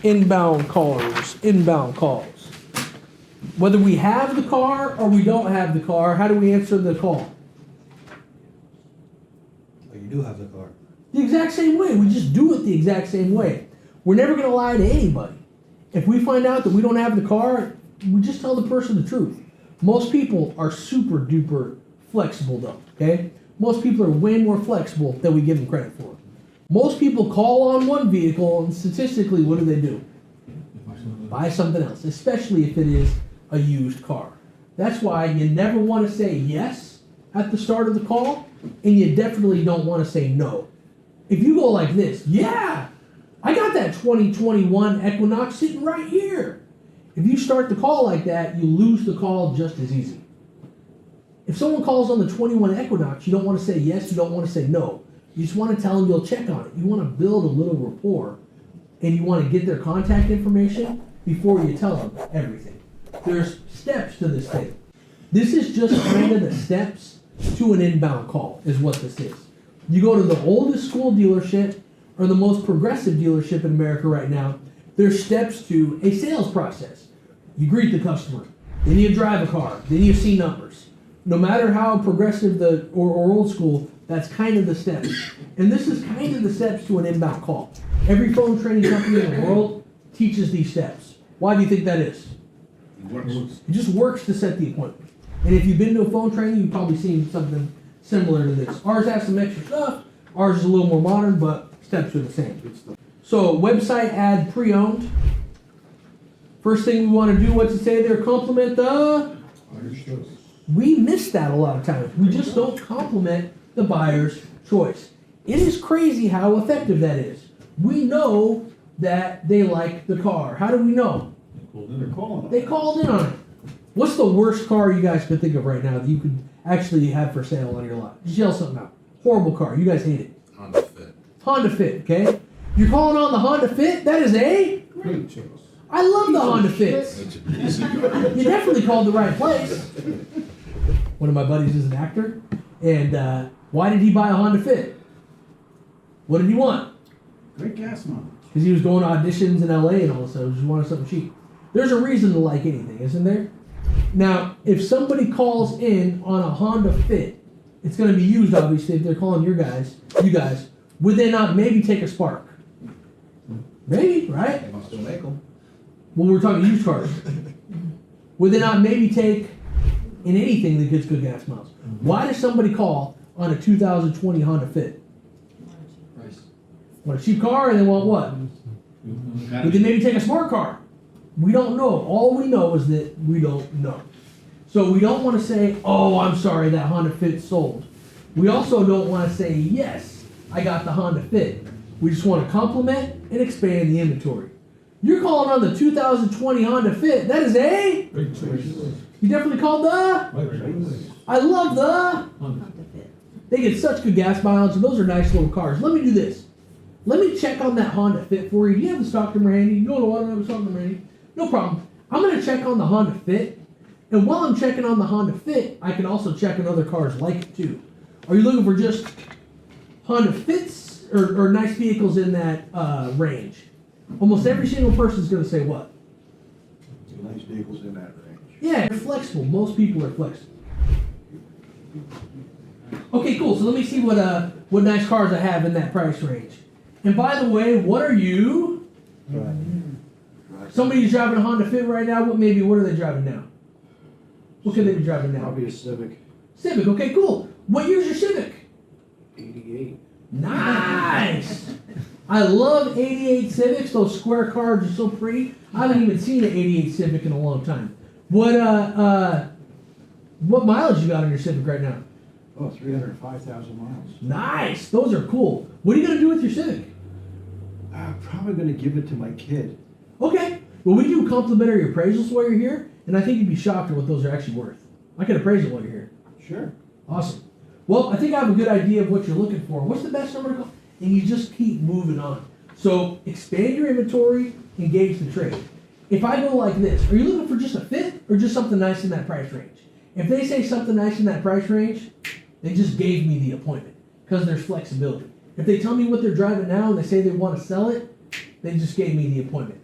inbound callers, inbound calls. Whether we have the car or we don't have the car, how do we answer the call? Oh, you do have the car. The exact same way. We just do it the exact same way. We're never going to lie to anybody. If we find out that we don't have the car, we just tell the person the truth. Most people are super duper flexible though, okay? Most people are way more flexible than we give them credit for. Most people call on one vehicle and statistically, what do? Buy something else, especially if it is a used car. That's why you never want to say yes at the start of the call, and you definitely don't want to say no. If you go like this, yeah, I got that 2021 Equinox sitting right here. If you start the call like that, you lose the call just as easy. If someone calls on the 21 Equinox, you don't want to say yes, you don't want to say no. You just want to tell them you'll check on it. You want to build a little rapport, and you want to get their contact information before you tell them everything. There's steps to this thing. This is just kind of the steps to an inbound call, is what this is. You go to the oldest school dealership or the most progressive dealership in America right now, there's steps to a sales process. You greet the customer, then you drive a car, then you see numbers. No matter how progressive or old school, that's kind of the steps. And this is kind of the steps to an inbound call. Every phone training company in the world teaches these steps. Why do you think that is? It just works to set the appointment. And if you've been to a phone training, you've probably seen something similar to this. Ours has some extra stuff. Ours is a little more modern, but steps are the same. So website ad pre-owned. First thing we want to do, what's it say there? Compliment the... We miss that a lot of times. We just don't compliment the buyer's choice. It is crazy how effective that is. We know that they like the car. How do we know? They called in on it. What's the worst car you guys could think of right now that you could actually have for sale on your lot? Just yell something out. Horrible car. You guys hate it. Honda Fit. Honda Fit, okay? You're calling on the Honda Fit? That is a... I love the Honda Fits. You definitely called the right place. One of my buddies is an actor, and why did he buy a Honda Fit? What did he want? Great gas mileage. Because he was going to auditions in LA and all of a sudden just wanted something cheap. There's a reason to like anything, isn't there? Now, if somebody calls in on a Honda Fit, it's going to be used, obviously, if they're calling you guys, would they not maybe take a Spark? Maybe, right? They must still make them. Well, we're talking used cars. Would they not maybe take in anything that gets good gas miles? Why does somebody call on a 2020 Honda Fit? Price. Want a cheap car and they want what? Would they maybe take a smart car? We don't know. All we know is that we don't know. So we don't want to say, oh, I'm sorry, that Honda Fit sold. We also don't want to say, yes, I got the Honda Fit. We just want to compliment and expand the inventory. You're calling on the 2020 Honda Fit. That is a... You definitely called the... I love the... Honda Fit. They get such good gas mileage, and those are nice little cars. Let me do this. Let me check on that Honda Fit for you. Do you have the stock number handy? You go to one of the stock number handy? No problem. I'm going to check on the Honda Fit. And while I'm checking on the Honda Fit, I can also check on other cars like it too. Are you looking for just Honda Fits or nice vehicles in that range? Almost every single person is going to say what? Nice vehicles in that range. Yeah, they're flexible. Most people are flexible. Okay, cool. So let me see what nice cars I have in that price range. And by the way, what are you? Right. Somebody's driving a Honda Fit right now. What are they driving now? What could they be driving now? Probably a Civic. Civic. Okay, cool. What year's your Civic? 88. Nice. I love 88 Civics. Those square cars are so pretty. I haven't even seen an 88 Civic in a long time. What mileage you got on your Civic right now? Oh, 305,000 miles. Nice. Those are cool. What are you gonna do with your Civic? I'm probably going to give it to my kid. Okay. Well, we do complimentary appraisals while you're here, and I think you'd be shocked at what those are actually worth. I can appraise it while you're here. Sure. Awesome. Well, I think I have a good idea of what you're looking for. What's the best number to call? And you just keep moving on. So expand your inventory, engage the trade. If I go like this, are you looking for just a Fit or just something nice in that price range? If they say something nice in that price range, they just gave me the appointment because there's flexibility. If they tell me what they're driving now and they say they want to sell it, they just gave me the appointment.